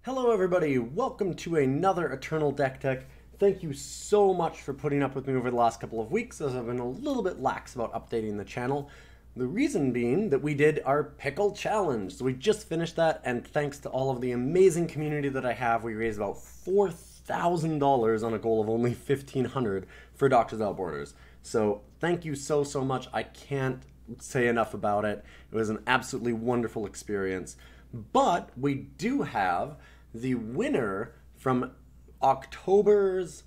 Hello everybody, welcome to another Eternal Deck Tech. Thank you so much for putting up with me over the last couple of weeks as I've been a little bit lax about updating the channel. The reason being that we did our Pickle Challenge. So we just finished that, and thanks to all of the amazing community that I have, we raised about $4,000 on a goal of only $1,500 for Doctors Without Borders. So thank you so much. I can't say enough about it. It was an absolutely wonderful experience. But we do have the winner from October's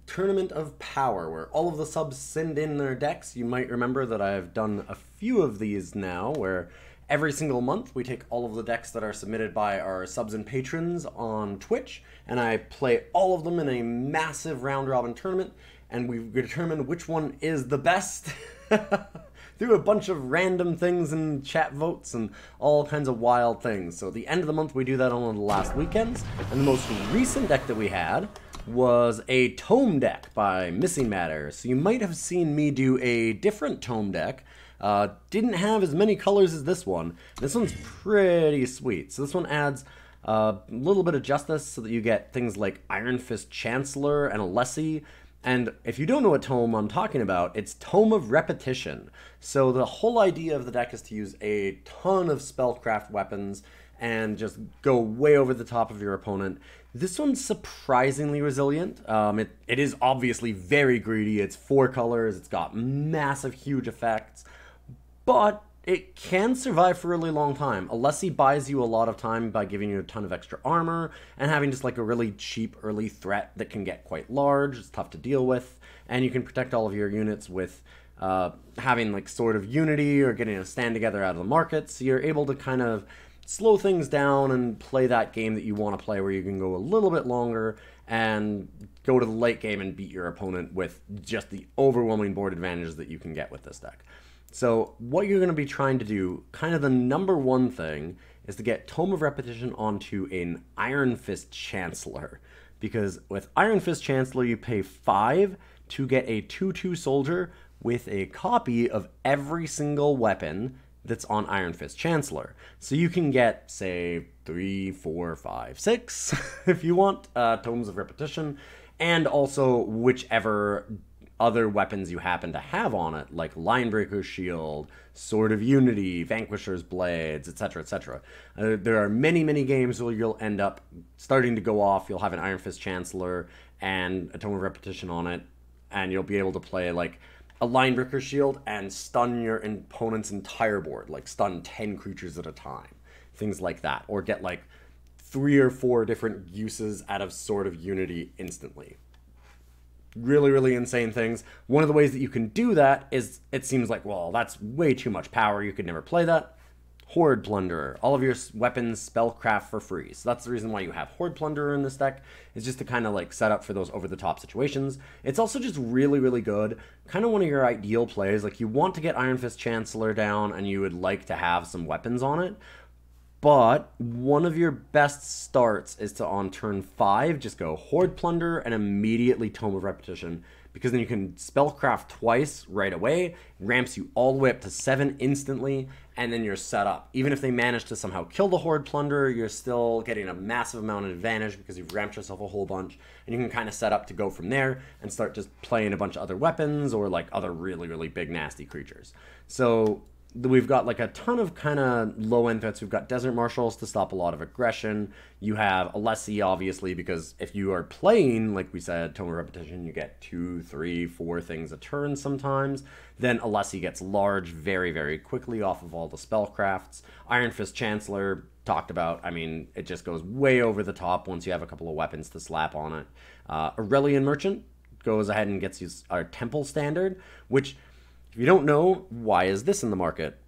Tournament of Power, where all of the subs send in their decks. You might remember that I've done a few of these now, where every single month we take all of the decks that are submitted by our subs and patrons on Twitch, and I play all of them in a massive round-robin tournament, and we determine which one is the best. Through a bunch of random things and chat votes and all kinds of wild things. So at the end of the month we do that on the last weekends, and the most recent deck that we had was a Tome deck by Missing Matter. So you might have seen me do a different Tome deck. Didn't have as many colors as this one. This one's pretty sweet. So this one adds a little bit of justice so that you get things like Ironfist Chancellor and Alessi. And if you don't know what tome I'm talking about, it's Tome of Repitition. So the whole idea of the deck is to use a ton of spellcraft weapons and just go way over the top of your opponent. This one's surprisingly resilient. It is obviously very greedy. It's 4 colors. It's got massive, huge effects. But it can survive for a really long time. Alessi buys you a lot of time by giving you a ton of extra armor and having just like a really cheap early threat that can get quite large. It's tough to deal with, and you can protect all of your units with having like Sword of Unity or getting a stand together out of the market. So you're able to kind of slow things down and play that game that you want to play, where you can go a little bit longer and go to the late game and beat your opponent with just the overwhelming board advantages that you can get with this deck. So what you're going to be trying to do, kind of the number one thing, is to get Tome of Repetition onto an Ironfist Chancellor. Because with Ironfist Chancellor, you pay 5 to get a 2/2 soldier with a copy of every single weapon that's on Ironfist Chancellor. So you can get, say, 3, 4, 5, 6, if you want, Tomes of Repetition, and also whichever other weapons you happen to have on it, like Linebreaker's Shield, Sword of Unity, Vanquisher's Blades, etc., etc. There are many games where you'll end up starting to go off. You'll have an Iron Fist Chancellor and a Tome of Repetition on it, and you'll be able to play like a Linebreaker's Shield and stun your opponent's entire board, like stun 10 creatures at a time, things like that, or get like 3 or 4 different uses out of Sword of Unity instantly. Really insane things. One of the ways that you can do that is, it seems like, well, that's way too much power, you could never play that. Horde Plunderer. All of your weapons spellcraft for free. So that's the reason why you have Horde Plunderer in this deck, is just to kind of like set up for those over-the-top situations. It's also just really good. Kind of one of your ideal plays. Like, you want to get Iron Fist Chancellor down and you would like to have some weapons on it. But one of your best starts is to, on turn 5, just go Horde Plunder and immediately Tome of Repetition, because then you can spellcraft twice right away, ramps you all the way up to 7 instantly, and then you're set up. Even if they manage to somehow kill the Horde Plunderer, you're still getting a massive amount of advantage because you've ramped yourself a whole bunch, and you can kind of set up to go from there and start just playing a bunch of other weapons or like other really big nasty creatures. So we've got like a ton of kind of low-end threats. We've got Desert Marshals to stop a lot of aggression. You have Alessi, obviously, because if you are playing, like we said, Tome of Repetition, you get 2, 3, 4 things a turn sometimes. Then Alessi gets large very quickly off of all the spellcrafts. Iron Fist Chancellor, talked about. I mean, it just goes way over the top once you have a couple of weapons to slap on it. Aurelian Merchant goes ahead and gets you our Temple Standard, which, if you don't know, why is this in the market?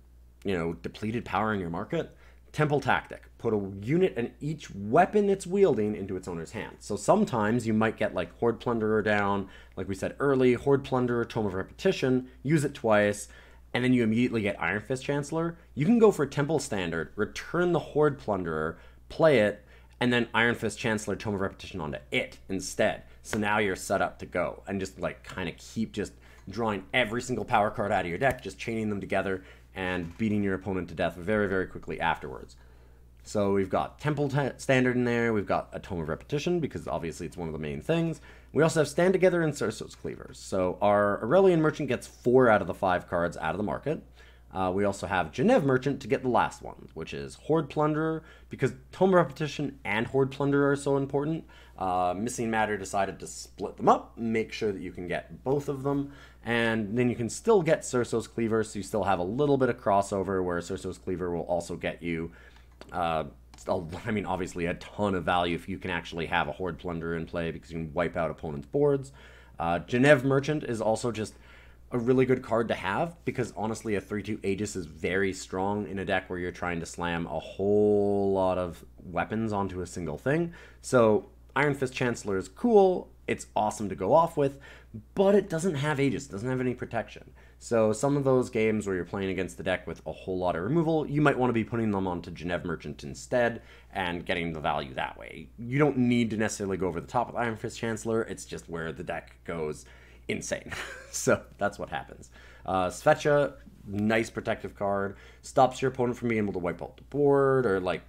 You know, depleted power in your market? Temple Tactic. Put a unit and each weapon it's wielding into its owner's hand. So sometimes you might get like Horde Plunderer down, like we said early, Horde Plunderer, Tome of Repetition, use it twice, and then you immediately get Iron Fist Chancellor. You can go for Temple Standard, return the Horde Plunderer, play it, and then Iron Fist Chancellor, Tome of Repetition onto it instead. So now you're set up to go, and just like kind of keep just drawing every single power card out of your deck, just chaining them together and beating your opponent to death very quickly afterwards. So we've got Temple Standard in there, we've got a Tome of Repetition, because obviously it's one of the main things. We also have Stand Together and Cirso's Cleavers. So our Aurelian Merchant gets 4 out of the 5 cards out of the market. We also have Genev Merchant to get the last one, which is Horde Plunderer, because Tome of Repetition and Horde Plunderer are so important. Missing Matter decided to split them up, make sure that you can get both of them, and then you can still get Cirso's Cleaver, so you still have a little bit of crossover, where Cirso's Cleaver will also get you, I mean, obviously a ton of value if you can actually have a Horde Plunderer in play, because you can wipe out opponents' boards. Genev Merchant is also just a really good card to have, because honestly a 3/2 Aegis is very strong in a deck where you're trying to slam a whole lot of weapons onto a single thing. So Ironfist Chancellor is cool, it's awesome to go off with, but it doesn't have Aegis, it doesn't have any protection. So some of those games where you're playing against the deck with a whole lot of removal, you might want to be putting them onto Genev Merchant instead and getting the value that way. You don't need to necessarily go over the top with Ironfist Chancellor, it's just where the deck goes insane. So that's what happens. Svetya, nice protective card, stops your opponent from being able to wipe out the board, or like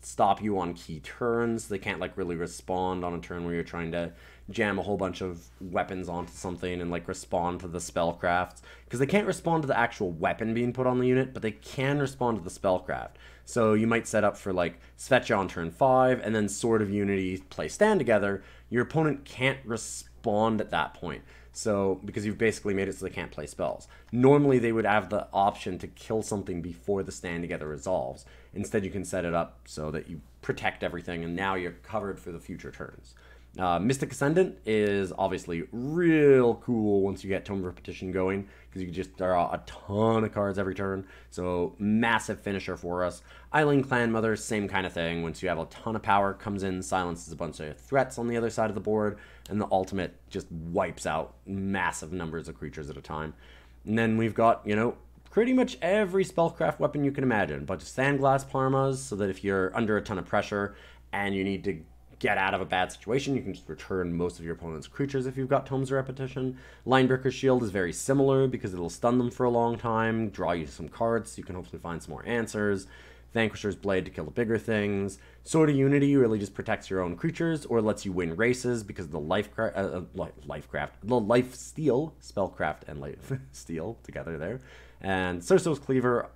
stop you on key turns. They can't like really respond on a turn where you're trying to jam a whole bunch of weapons onto something and like respond to the spellcrafts, because they can't respond to the actual weapon being put on the unit, but they can respond to the spellcraft. So you might set up for like Svetya on turn 5 and then Sword of Unity play Stand Together. Your opponent can't respond at that point. So, because you've basically made it so they can't play spells. Normally they would have the option to kill something before the Stand Together resolves. Instead you can set it up so that you protect everything and now you're covered for the future turns. Mystic Ascendant is obviously real cool once you get Tome of Repetition going, because you can just draw a ton of cards every turn. So massive finisher for us. Eilyn Clan Mother, same kind of thing. Once you have a ton of power, comes in, silences a bunch of threats on the other side of the board, and the ultimate just wipes out massive numbers of creatures at a time. And then we've got, you know, pretty much every spellcraft weapon you can imagine. A bunch of Sandglass Parmas, so that if you're under a ton of pressure and you need to get out of a bad situation, you can just return most of your opponent's creatures if you've got Tomes of Repetition. Linebreaker Shield is very similar, because it'll stun them for a long time, draw you some cards, so you can hopefully find some more answers. Vanquisher's Blade to kill the bigger things. Sword of Unity really just protects your own creatures, or lets you win races, because the life steal, spellcraft and life steal together there. And Cirso's Cleaver,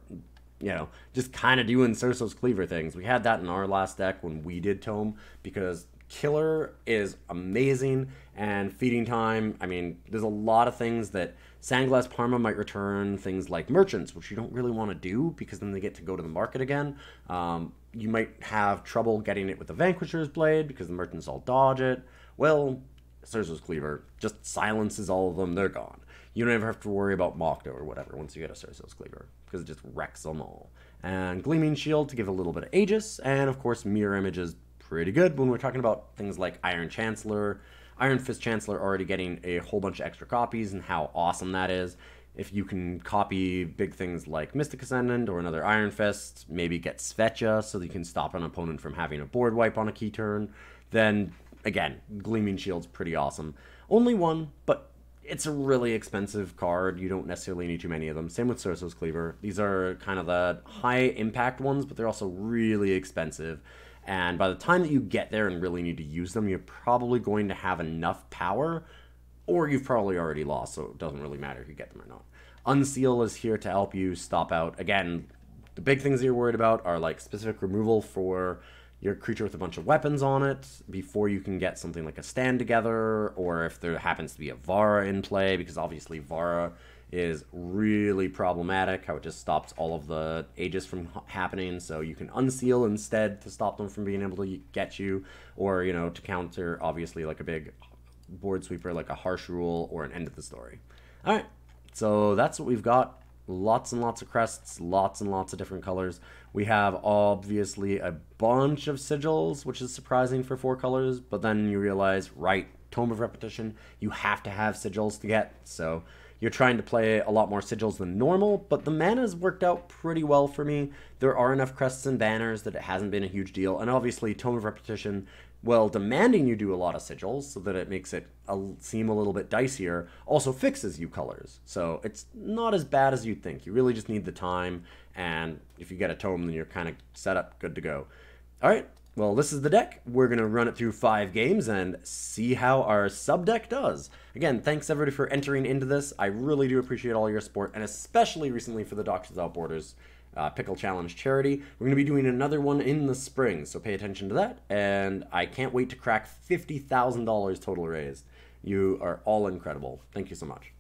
you know, just kind of doing Cirso's Cleaver things. We had that in our last deck when we did Tome, because Killer is amazing, and Feeding Time, I mean, there's a lot of things that Sandglass Parma might return, things like Merchants, which you don't really want to do, because then they get to go to the market again. You might have trouble getting it with the Vanquisher's Blade, because the Merchants all dodge it. Well, Cirso's Cleaver just silences all of them, they're gone. You don't ever have to worry about Mokto or whatever once you get a Cirso's Cleaver, because it just wrecks them all. And Gleaming Shield to give a little bit of Aegis, and of course Mirror Image is pretty good when we're talking about things like Iron Chancellor. Iron Fist Chancellor already getting a whole bunch of extra copies, and how awesome that is. If you can copy big things like Mystic Ascendant or another Iron Fist, maybe get Svetya so that you can stop an opponent from having a board wipe on a key turn, then again, Gleaming Shield's pretty awesome. Only one, but it's a really expensive card. You don't necessarily need too many of them. Same with Cirso's Cleaver. These are kind of the high impact ones, but they're also really expensive. And by the time that you get there and really need to use them, you're probably going to have enough power, or you've probably already lost, so it doesn't really matter if you get them or not. Unseal is here to help you stop out. Again, the big things that you're worried about are like specific removal for your creature with a bunch of weapons on it before you can get something like a Stand Together, or if there happens to be a Vara in play, because obviously Vara is really problematic, how it just stops all of the Aegis from happening, so you can Unseal instead to stop them from being able to get you, or, you know, to counter, obviously, like a big board sweeper, like a Harsh Rule, or an End of the Story. Alright, so that's what we've got. Lots and lots of crests, lots and lots of different colors. We have obviously a bunch of sigils, which is surprising for 4 colors, but then you realize, right, Tome of Repetition, you have to have sigils to get, so you're trying to play a lot more sigils than normal, but the mana's worked out pretty well for me. There are enough crests and banners that it hasn't been a huge deal, and obviously Tome of Repetition Well, demanding you do a lot of sigils so that it makes it seem a little bit dicier also fixes you colors. So it's not as bad as you'd think. You really just need the time, and if you get a tome, then you're kind of set up, good to go. All right, well, this is the deck. We're going to run it through 5 games and see how our sub-deck does. Again, thanks everybody for entering into this. I really do appreciate all your support, and especially recently for the Doctors Without Borders Pickle Challenge charity. We're going to be doing another one in the spring, so pay attention to that. And I can't wait to crack $50,000 total raised. You are all incredible. Thank you so much.